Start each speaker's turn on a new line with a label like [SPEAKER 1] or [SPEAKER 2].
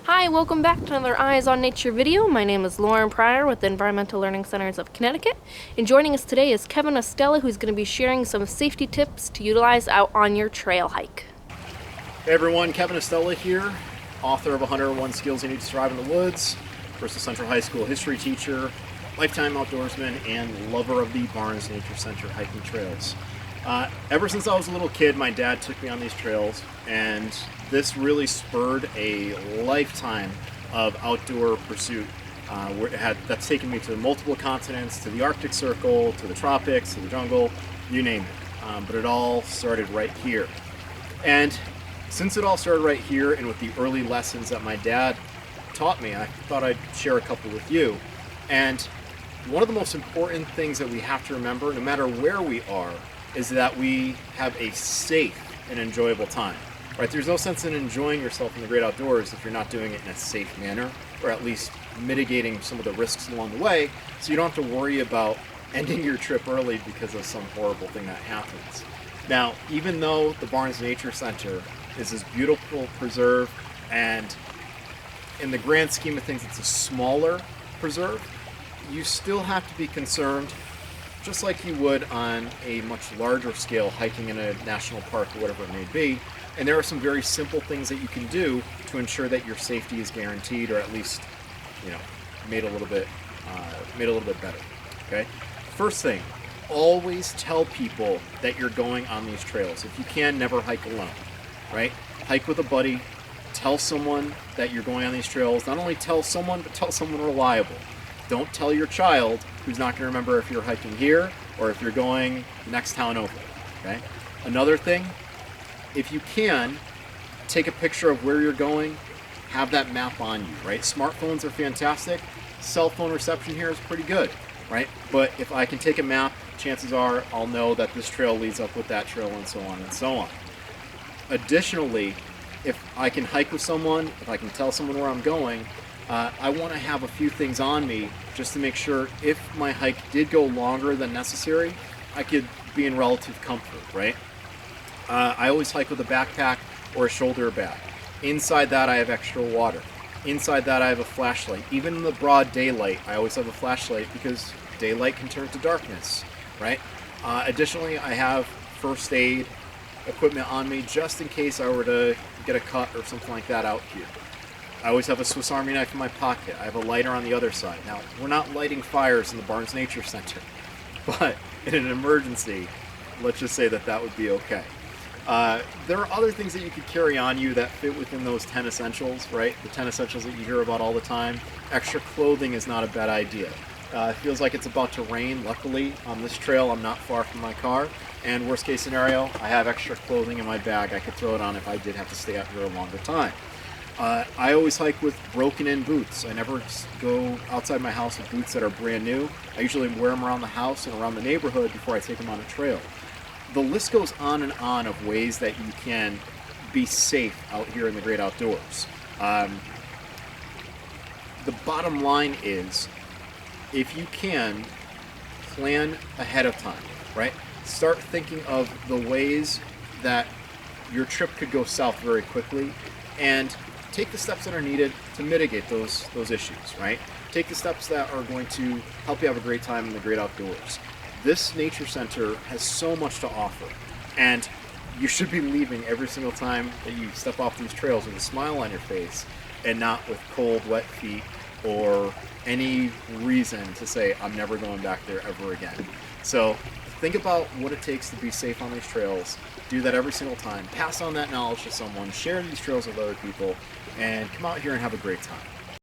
[SPEAKER 1] Hi, welcome back to another Eyes on Nature video. My name is Lauren Pryor with the Environmental Learning Centers of Connecticut, and joining us today is Kevin Estella, who's going to be sharing some safety tips to utilize out on your trail hike.
[SPEAKER 2] Hey everyone, Kevin Estella here, author of 101 Skills You Need to Survive in the Woods, Bristol Central High School history teacher, lifetime outdoorsman, and lover of the Barnes Nature Center hiking trails. Ever since I was a little kid, my dad took me on these trails, and this really spurred a lifetime of outdoor pursuit. That's taken me to multiple continents, to the Arctic Circle, to the tropics, to the jungle, you name it. But it all started right here. And since it all started right here, and with the early lessons that my dad taught me, I thought I'd share a couple with you. And one of the most important things that we have to remember, no matter where we are, is that we have a safe and enjoyable time. Right? There's no sense in enjoying yourself in the great outdoors if you're not doing it in a safe manner, or at least mitigating some of the risks along the way, so you don't have to worry about ending your trip early because of some horrible thing that happens. Now, even though the Barnes Nature Center is this beautiful preserve, and in the grand scheme of things it's a smaller preserve, you still have to be concerned, just like you would on a much larger scale hiking in a national park or whatever it may be. And there are some very simple things that you can do to ensure that your safety is guaranteed, or at least, made a little bit better. Okay. First thing, always tell people that you're going on these trails. If you can, never hike alone. Right? Hike with a buddy. Tell someone that you're going on these trails. Not only tell someone, but tell someone reliable. Don't tell your child, who's not going to remember if you're hiking here or if you're going the next town over. Okay? Another thing, if you can, take a picture of where you're going, have that map on you, right? Smartphones are fantastic. Cell phone reception here is pretty good, right? But if I can take a map, chances are I'll know that this trail leads up with that trail, and so on and so on. Additionally, if I can hike with someone, if I can tell someone where I'm going, I want to have a few things on me just to make sure if my hike did go longer than necessary, I could be in relative comfort, right? I always hike with a backpack or a shoulder bag. Inside that I have extra water. Inside that I have a flashlight. Even in the broad daylight, I always have a flashlight because daylight can turn to darkness, right? Additionally, I have first aid equipment on me just in case I were to get a cut or something like that out here. I always have a Swiss Army knife in my pocket. I have a lighter on the other side. Now, we're not lighting fires in the Barnes Nature Center, but in an emergency, let's just say that would be okay. There are other things that you could carry on you that fit within those 10 essentials, right? The 10 essentials that you hear about all the time. Extra clothing is not a bad idea. It feels like it's about to rain. Luckily, on this trail, I'm not far from my car. And worst case scenario, I have extra clothing in my bag. I could throw it on if I did have to stay out here a longer time. I always hike with broken-in boots. I never go outside my house with boots that are brand new. I usually wear them around the house and around the neighborhood before I take them on a trail. The list goes on and on of ways that you can be safe out here in the great outdoors. The bottom line is, if you can, plan ahead of time, right? Start thinking of the ways that your trip could go south very quickly, and take the steps that are needed to mitigate those issues, right? Take the steps that are going to help you have a great time in the great outdoors. This nature center has so much to offer, and you should be leaving every single time that you step off these trails with a smile on your face, and not with cold, wet feet or any reason to say, I'm never going back there ever again. So think about what it takes to be safe on these trails. Do that every single time. Pass on that knowledge to someone. Share these trails with other people, and come out here and have a great time.